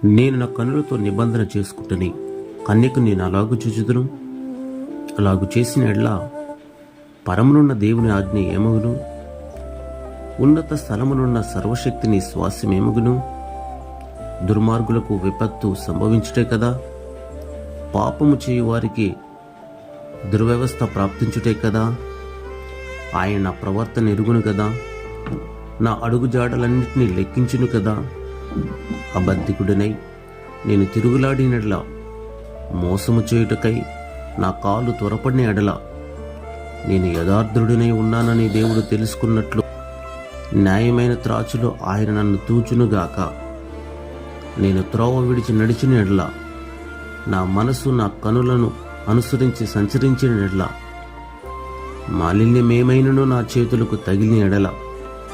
నేను నా కనులతో నిబంధన చేసుకుంటుని కన్యకు నేను అలాగు చూచుదును. అలాగు చేసిన ఎడ్ల పరమునున్న దేవుని ఆజ్ఞ ఏమగును? ఉన్నత స్థలమునున్న సర్వశక్తిని శ్వాసమేమగును? దుర్మార్గులకు విపత్తు సంభవించుటే కదా. పాపము చేయువారికి దుర్వ్యవస్థ ప్రాప్తించుటే కదా. ఆయన నా ప్రవర్తన ఎరుగును కదా. నా అడుగుజాడలన్నింటినీ లెక్కించును కదా. అబద్ధికుడినై నేను తిరుగులాడినట్లా, మోసము చేయుటకై నా కాలు త్వరపడిన ఎడల, నేను యథార్థుడినై ఉన్నానని దేవుడు తెలుసుకున్నట్లు న్యాయమైన త్రాచులో ఆయన నన్ను తూచునుగాక. నేను త్రోవ విడిచి నడిచిన ఎడల, నా మనసు నా కనులను అనుసరించి సంచరించిన ఎడల, మాలిన్యమేమైనను నా చేతులకు తగిలిన ఎడల